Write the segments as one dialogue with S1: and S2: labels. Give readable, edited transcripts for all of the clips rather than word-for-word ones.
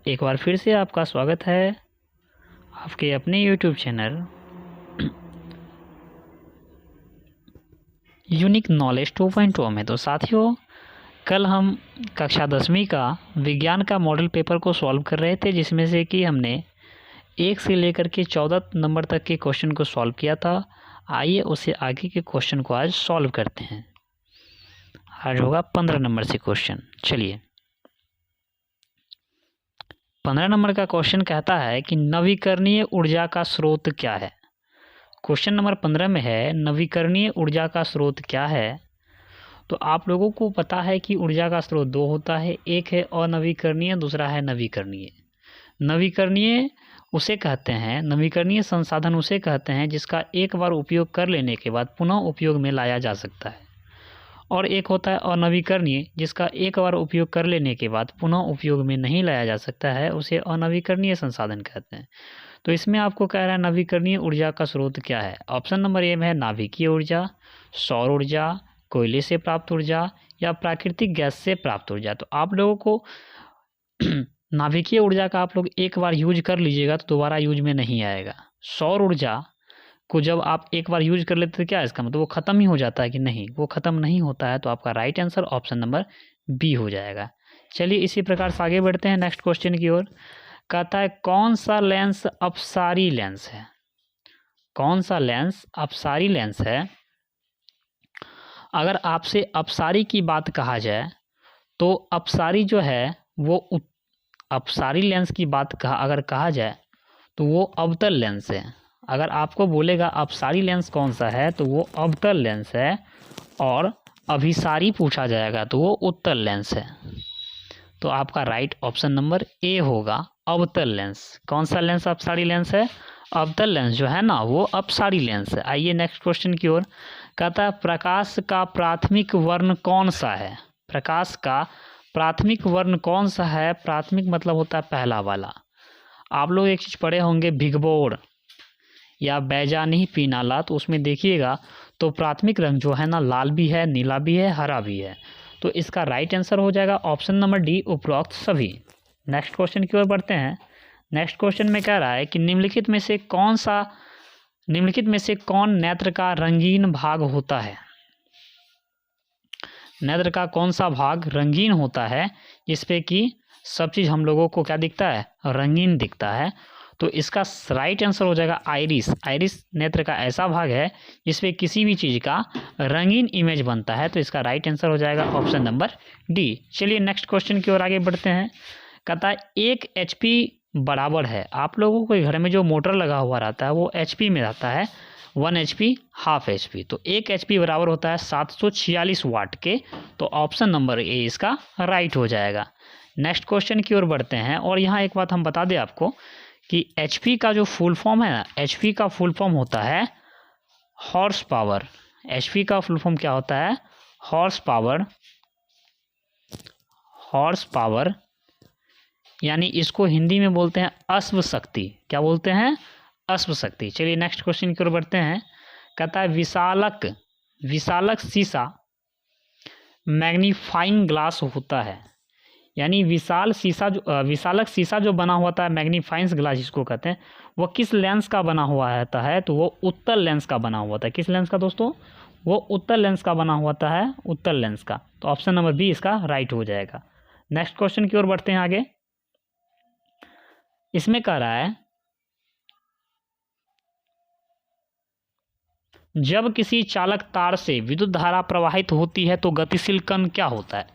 S1: एक बार फिर से आपका स्वागत है आपके अपने YouTube चैनल यूनिक नॉलेज 2.0 में। तो साथियों, कल हम कक्षा 10वीं का विज्ञान का मॉडल पेपर को सॉल्व कर रहे थे, जिसमें से कि हमने 1 से लेकर के 14 नंबर तक के क्वेश्चन को सॉल्व किया था। आइए उससे आगे के क्वेश्चन को आज सॉल्व करते हैं। आज होगा 15 नंबर से क्वेश्चन। चलिए, 15 नंबर का क्वेश्चन कहता है कि नवीकरणीय ऊर्जा का स्रोत क्या है। क्वेश्चन नंबर 15 में है नवीकरणीय ऊर्जा का स्रोत क्या है। तो आप लोगों को पता है कि ऊर्जा का स्रोत दो होता है, एक है अनवीकरणीय, दूसरा है नवीकरणीय। नवीकरणीय उसे कहते हैं, नवीकरणीय संसाधन उसे कहते हैं जिसका एक बार उपयोग कर लेने के बाद पुनः उपयोग में लाया जा सकता है, और एक होता है अनवीकरणीय जिसका एक बार उपयोग कर लेने के बाद पुनः उपयोग में नहीं लाया जा सकता है, उसे अनवीकरणीय संसाधन कहते हैं। तो इसमें आपको कह रहा है नवीकरणीय ऊर्जा का स्रोत क्या है। ऑप्शन नंबर ए में है नाभिकीय ऊर्जा, सौर ऊर्जा, कोयले से प्राप्त ऊर्जा या प्राकृतिक गैस से प्राप्त ऊर्जा। तो आप लोगों को नाभिकीय ऊर्जा का आप लोग एक बार यूज कर लीजिएगा तो दोबारा यूज में नहीं आएगा। सौर ऊर्जा को जब आप एक बार यूज कर लेते तो क्या इसका मतलब वो ख़त्म ही हो जाता है कि नहीं, वो ख़त्म नहीं होता है। तो आपका right answer option number B हो जाएगा। चलिए इसी प्रकार से आगे बढ़ते हैं नेक्स्ट क्वेश्चन की ओर। कहता है कौन सा लेंस अपसारी लेंस है। कौन सा लेंस अपसारी लेंस है। अगर आपसे अपसारी की बात कहा जाए तो अपसारी जो है वो अपसारी लेंस की बात अगर कहा जाए तो वो अवतल लेंस है। अगर आपको बोलेगा अपसारी लेंस कौन सा है तो वो अवतल लेंस है, और अभिसारी पूछा जाएगा तो वो उत्तल लेंस है। तो आपका राइट ऑप्शन नंबर ए होगा, अवतल लेंस। कौन सा लेंस अपसारी लेंस है। अवतल लेंस जो है ना वो अपसारी लेंस है। आइए नेक्स्ट क्वेश्चन की ओर। कहता है प्रकाश का प्राथमिक वर्ण कौन सा है। प्रकाश का प्राथमिक वर्ण कौन सा है। प्राथमिक मतलब होता है पहला वाला। आप लोग एक चीज़ पढ़े होंगे भिगबोर या बैजानी पीनाला, तो उसमें देखिएगा तो प्राथमिक रंग जो है ना लाल भी है, नीला भी है, हरा भी है। तो इसका राइट आंसर हो जाएगा ऑप्शन नंबर डी, उपरोक्त सभी। नेक्स्ट क्वेश्चन की ओर बढ़ते हैं। नेक्स्ट क्वेश्चन में कह रहा है कि निम्नलिखित में से कौन नेत्र का रंगीन भाग होता है। नेत्र का कौन सा भाग रंगीन होता है, जिसपे कि सब चीज़ हम लोगों को क्या दिखता है, रंगीन दिखता है। तो इसका राइट आंसर हो जाएगा आइरिस। आइरिस नेत्र का ऐसा भाग है जिसपे किसी भी चीज़ का रंगीन इमेज बनता है। तो इसका राइट आंसर हो जाएगा ऑप्शन नंबर डी। चलिए नेक्स्ट क्वेश्चन की ओर आगे बढ़ते हैं। कहता है 1 HP बराबर है। आप लोगों के घर में जो मोटर लगा हुआ रहता है वो HP में रहता है, 1 HP, हाफ HP। तो 1 HP बराबर होता है 746 वाट के। तो ऑप्शन नंबर ए इसका राइट हो जाएगा। नेक्स्ट क्वेश्चन की ओर बढ़ते हैं। और यहाँ एक बात हम बता दें आपको कि HP का जो फुल फॉर्म है ना, HP का फुल फॉर्म होता है हॉर्स पावर। HP का फुल फॉर्म क्या होता है, हॉर्स पावर। हॉर्स पावर यानी इसको हिंदी में बोलते हैं अश्व शक्ति। क्या बोलते हैं, अश्व शक्ति। चलिए नेक्स्ट क्वेश्चन की ओर बढ़ते हैं। कहता है विशालक शीशा मैग्नीफाइंग ग्लास होता है। यानी विशालक शीशा जो बना हुआ था, मैग्नीफाइंग ग्लास जिसको कहते हैं, वो किस लेंस का बना हुआ रहता है। तो वो उत्तल लेंस का बना हुआ था। किस लेंस का दोस्तों, वो उत्तल लेंस का बना हुआ है, उत्तल लेंस का। तो ऑप्शन नंबर बी इसका राइट हो जाएगा। नेक्स्ट क्वेश्चन की ओर बढ़ते हैं आगे। इसमें कह रहा है जब किसी चालक तार से विद्युत धारा प्रवाहित होती है तो गतिशील कण क्या होता है।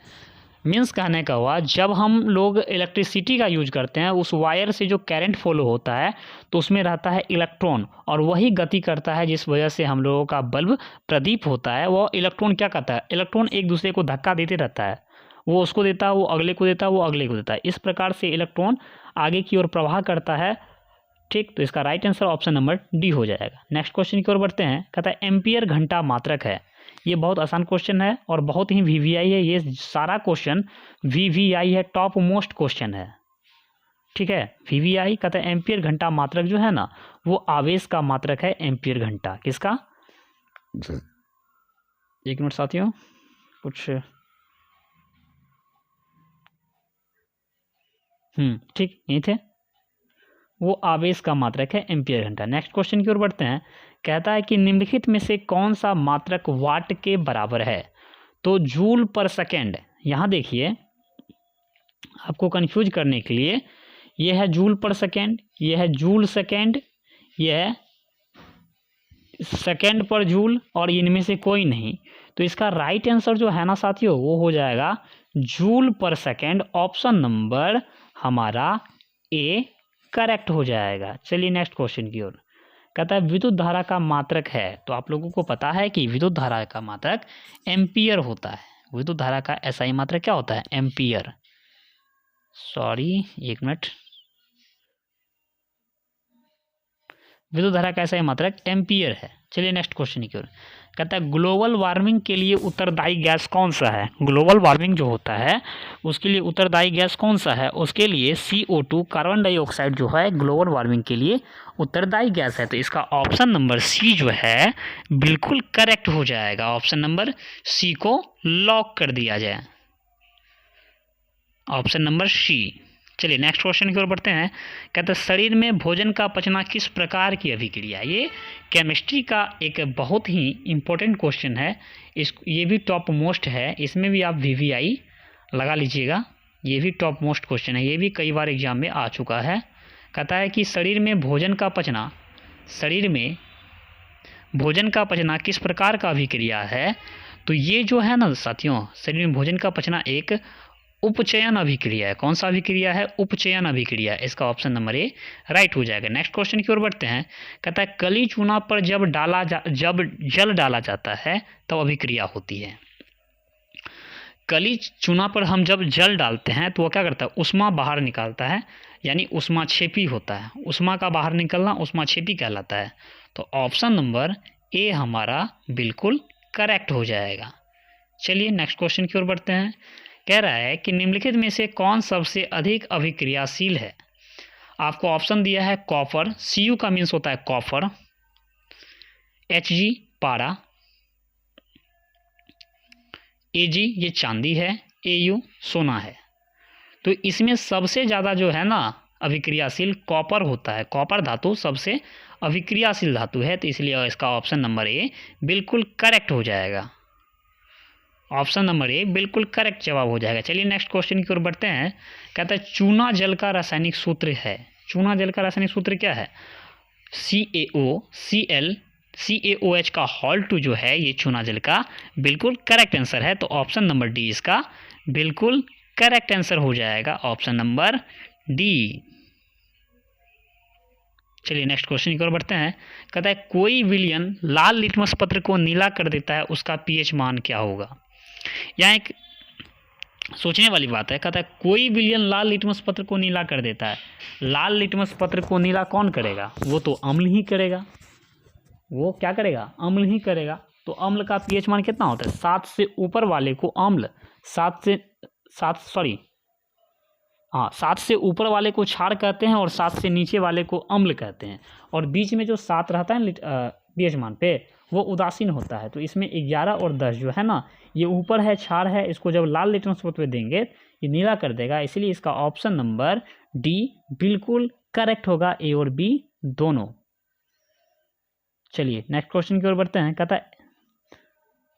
S1: मीन्स कहने का हुआ जब हम लोग इलेक्ट्रिसिटी का यूज करते हैं, उस वायर से जो करंट फॉलो होता है तो उसमें रहता है इलेक्ट्रॉन, और वही गति करता है जिस वजह से हम लोगों का बल्ब प्रदीप होता है। वो इलेक्ट्रॉन क्या करता है, इलेक्ट्रॉन एक दूसरे को धक्का देते रहता है। वो उसको देता है, वो अगले को देता है, वो अगले को देता है। इस प्रकार से इलेक्ट्रॉन आगे की ओर प्रवाह करता है। ठीक, तो इसका right answer option number D हो जाएगा। नेक्स्ट क्वेश्चन की ओर बढ़ते हैं। कहता है एम्पियर घंटा मात्रक है। ये बहुत आसान क्वेश्चन है और बहुत ही VVI है। ये सारा क्वेश्चन VVI है, टॉप मोस्ट क्वेश्चन है। ठीक है, VVI कहता है एम्पियर घंटा मात्रक जो है ना वो आवेश का मात्रक है। एम्पियर घंटा किसका, एक मिनट साथियों, कुछ ठीक, यही थे। वो आवेश का मात्रक है एम्पियर घंटा। नेक्स्ट क्वेश्चन की ओर बढ़ते हैं। कहता है कि निम्नलिखित में से कौन सा मात्रक वाट के बराबर है? तो जूल पर सेकेंड। यहाँ देखिए, आपको कंफ्यूज करने के लिए, यह है जूल पर सेकेंड, यह है जूल सेकेंड, यह है सेकेंड पर जूल, और इनमें से कोई नहीं। तो इसका राइट आंसर जो है ना साथियों, वो हो जाएगा जूल पर सेकेंड। ऑप्शन नंबर हमारा ए करेक्ट हो जाएगा। चलिए नेक्स्ट क्वेश्चन की ओर। कहता है विद्युत धारा का मात्रक है। तो आप लोगों को पता है कि विद्युत धारा का मात्रक एम्पियर होता है। विद्युत धारा का एसआई मात्रक क्या होता है? एम्पियर। सॉरी, एक मिनट। विद्युत धारा का एसआई मात्रक एम्पियर है। चलिए नेक्स्ट क्वेश्चन की ओर। कहता है ग्लोबल वार्मिंग के लिए उत्तरदायी गैस कौन सा है? ग्लोबल वार्मिंग जो होता है उसके लिए उत्तरदायी गैस कौन सा है? उसके लिए CO2 कार्बन डाइऑक्साइड जो है ग्लोबल वार्मिंग के लिए उत्तरदायी गैस है। तो इसका ऑप्शन नंबर सी जो है बिल्कुल करेक्ट हो जाएगा। ऑप्शन नंबर सी को लॉक कर दिया जाए, ऑप्शन नंबर सी। चलिए नेक्स्ट क्वेश्चन की ओर बढ़ते हैं। कहते हैं शरीर में भोजन का पचना किस प्रकार की अभिक्रिया? ये केमिस्ट्री का एक बहुत ही इम्पोर्टेंट क्वेश्चन है। ये भी टॉप मोस्ट है, इसमें भी आप VVI लगा लीजिएगा। ये भी टॉप मोस्ट क्वेश्चन है, ये भी कई बार एग्जाम में आ चुका है। कहता है कि शरीर में भोजन का पचना, शरीर में भोजन का पचना किस प्रकार का अभिक्रिया है? तो ये जो है ना साथियों, शरीर में भोजन का पचना एक उपचयन अभिक्रिया है। कौन सा अभिक्रिया है? उपचयन अभिक्रिया। इसका ऑप्शन नंबर ए राइट हो जाएगा। नेक्स्ट क्वेश्चन की ओर बढ़ते हैं। कहता है कली चूना पर जब जल डाला जाता है तब अभिक्रिया होती है। कली चूना पर हम जब जल डालते हैं तो वो क्या करता है? उष्मा बाहर निकालता है, यानी उष्माक्षेपी होता है। उष्मा का बाहर निकलना उष्माक्षेपी कहलाता है। तो ऑप्शन नंबर ए हमारा बिल्कुल करेक्ट हो जाएगा। चलिए नेक्स्ट क्वेश्चन की ओर बढ़ते हैं। कह रहा है कि निम्नलिखित में से कौन सबसे अधिक अभिक्रियाशील है? आपको ऑप्शन दिया है कॉपर, Cu का मीन्स होता है कॉपर, Hg पारा, Ag ये चांदी है, Au सोना है। तो इसमें सबसे ज़्यादा जो है ना अभिक्रियाशील कॉपर होता है। कॉपर धातु सबसे अभिक्रियाशील धातु है, तो इसलिए इसका ऑप्शन नंबर ए बिल्कुल करेक्ट हो जाएगा। ऑप्शन नंबर ए बिल्कुल करेक्ट जवाब हो जाएगा। चलिए नेक्स्ट क्वेश्चन की ओर बढ़ते हैं। कहता है चूना जल का रासायनिक सूत्र है। चूना जल का रासायनिक सूत्र क्या है? CaOCl का होल2 जो है ये चूना जल का बिल्कुल करेक्ट आंसर है। तो ऑप्शन नंबर डी इसका बिल्कुल करेक्ट आंसर हो जाएगा। Option number D. चलिए नेक्स्ट क्वेश्चन की ओर बढ़ते हैं। कहता है कोई विलयन लाल लिटमस पत्र को नीला कर देता है, उसका pH मान क्या होगा? यहाँ एक सोचने वाली बात है। कहता है कोई विलयन लाल लिटमस पत्र को नीला कर देता है। लाल लिटमस पत्र को नीला कौन करेगा? वो तो अम्ल ही करेगा। वो क्या करेगा? अम्ल ही करेगा। तो अम्ल का pH मान कितना होता है? 7 से ऊपर वाले को अम्ल, 7 से ऊपर वाले को क्षार कहते हैं और 7 से नीचे वाले को अम्ल कहते हैं। और बीच में जो 7 रहता है pH मान पे, वो उदासीन होता है। तो इसमें 11 और 10 जो है ना, ये ऊपर है क्षार है, इसको जब लाल लिटमस पत्र पे देंगे ये नीला कर देगा। इसलिए इसका ऑप्शन नंबर डी बिल्कुल करेक्ट होगा, ए और बी दोनों। चलिए नेक्स्ट क्वेश्चन की ओर बढ़ते हैं। कहता है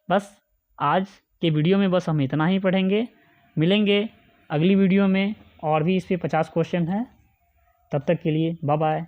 S1: बस आज के वीडियो में बस हम इतना ही पढ़ेंगे। मिलेंगे अगली वीडियो में, और भी इस पर 50 क्वेश्चन है। तब तक के लिए बाय बाय।